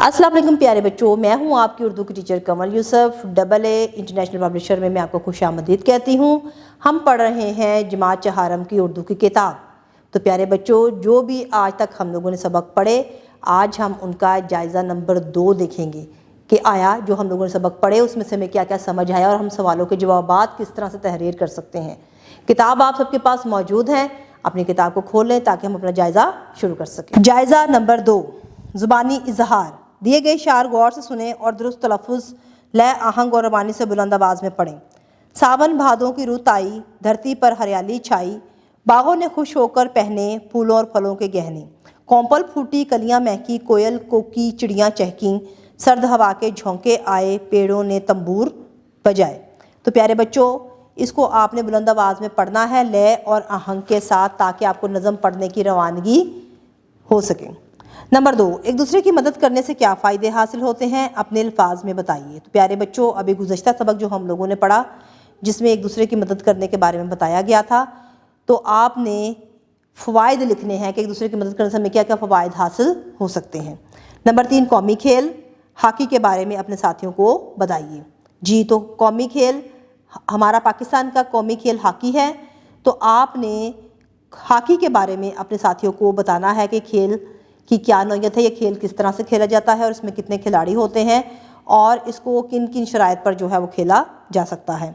अस्सलाम वालेकुम प्यारे बच्चों, मैं हूं आपकी उर्दू की टीचर कमल यूसुफ। AA इंटरनेशनल पब्लिशर में मैं आपको खुशामदीद कहती हूं। हम पढ़ रहे हैं जमात चहारम की उर्दू की किताब। तो प्यारे बच्चों, जो भी आज तक हम लोगों ने सबक पढ़े, आज हम उनका जायज़ा नंबर 2 देखेंगे कि आया जो हम लोगों ने सबक पढ़े उसमें से हमें क्या क्या समझ आया और हम सवालों के जवाबात किस तरह से तहरीर कर सकते हैं। किताब आप सबके पास मौजूद है, अपनी किताब को खोल लें ताकि हम अपना जायज़ा शुरू कर सकें। जायज़ा नंबर 2, ज़ुबानी इजहार। दिए गए शार गौर से सुने और दुरुस्त तलफ़ुज़, लय, आहंग और रवानी से बुलंद आवाज़ में पढ़ें। सावन भादों की रुत आई, धरती पर हरियाली छाई, बागों ने खुश होकर पहने फूलों और फलों के गहने। कोंपल फूटी, कलियां महकी, कोयल कोकी, चिड़ियां चहकीं, सर्द हवा के झोंके आए, पेड़ों ने तंबूर बजाए। तो प्यारे बच्चों, इसको आपने बुलंद आवाज़ में पढ़ना है लय और आहंग के साथ, ताकि आपको नज़म पढ़ने की रवानगी हो सके। नंबर 2, एक दूसरे की मदद करने से क्या फ़ायदे हासिल होते हैं, अपने अल्फाज में बताइए। तो प्यारे बच्चों, अभी गुज़श्ता सबक जो हम लोगों ने पढ़ा जिसमें एक दूसरे की मदद करने के बारे में बताया गया था, तो आपने फ़वाइद लिखने हैं कि एक दूसरे की मदद करने से हमें क्या क्या फ़वाइद हासिल हो सकते हैं। नंबर 3, कौमी खेल हॉकी के बारे में अपने साथियों को बताइए। जी, तो कौमी खेल, हमारा पाकिस्तान का कौमी खेल हॉकी है, तो आपने हॉकी के बारे में अपने साथियों को बताना है कि खेल की क्या नौयत है, ये खेल किस तरह से खेला जाता है और इसमें कितने खिलाड़ी होते हैं और इसको किन किन शराइत पर जो है वो खेला जा सकता है।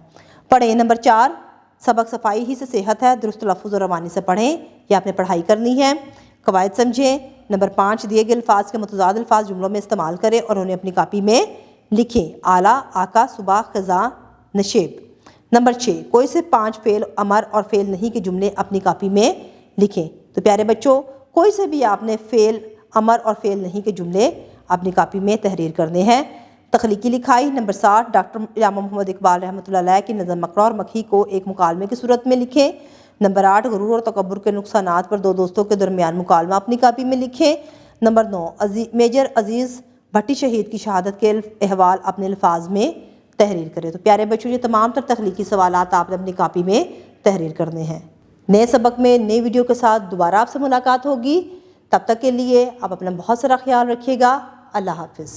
पढ़ें। नंबर 4, सबक सफाई ही से सेहत है, दुरुस्त लफ्ज़ और रवानी से पढ़ें, ये आपने पढ़ाई करनी है। कवायद समझें। नंबर 5, दिए गए अल्फाज के मुतज़ाद अल्फाज जुमलों में इस्तेमाल करें और उन्हें अपनी कापी में लिखें। आला, आका, सुबह, ख़ज़ा, नशेब। नंबर 6, कोई से 5 फ़ेल, अमर और फ़ेल नहीं के जुमले अपनी कापी में लिखें। तो प्यारे बच्चों, कोई से भी आपने फ़ेल, अमर और फ़ेल नहीं के जुमले अपनी कापी में तहरीर करने हैं। तख्लीकी लिखाई। नंबर 7, डॉक्टर इल्लामा मोहम्मद इकबाल रहमतुल्लाह अलैह की नज़म मकरा और मक्खी को एक मुकालमे की सूरत में लिखें। नंबर 8, गुरूर और तकब्बुर के नुकसानात पर दो दोस्तों के दरमियान मुकालमा अपनी कापी में लिखें। नंबर 9, मेजर अजीज़ भट्टी शहीद की शहादत के अहवाल अपने अल्फाज में तहरीर करें। तो प्यारे बच्चों, ये तमाम तर तख्लीकी सवालात आपने अपनी कापी में तहरीर करने हैं। नए सबक में नई वीडियो के साथ दोबारा आपसे मुलाकात होगी। तब तक के लिए आप अपना बहुत सारा ख्याल रखिएगा। अल्लाह हाफ़िज़।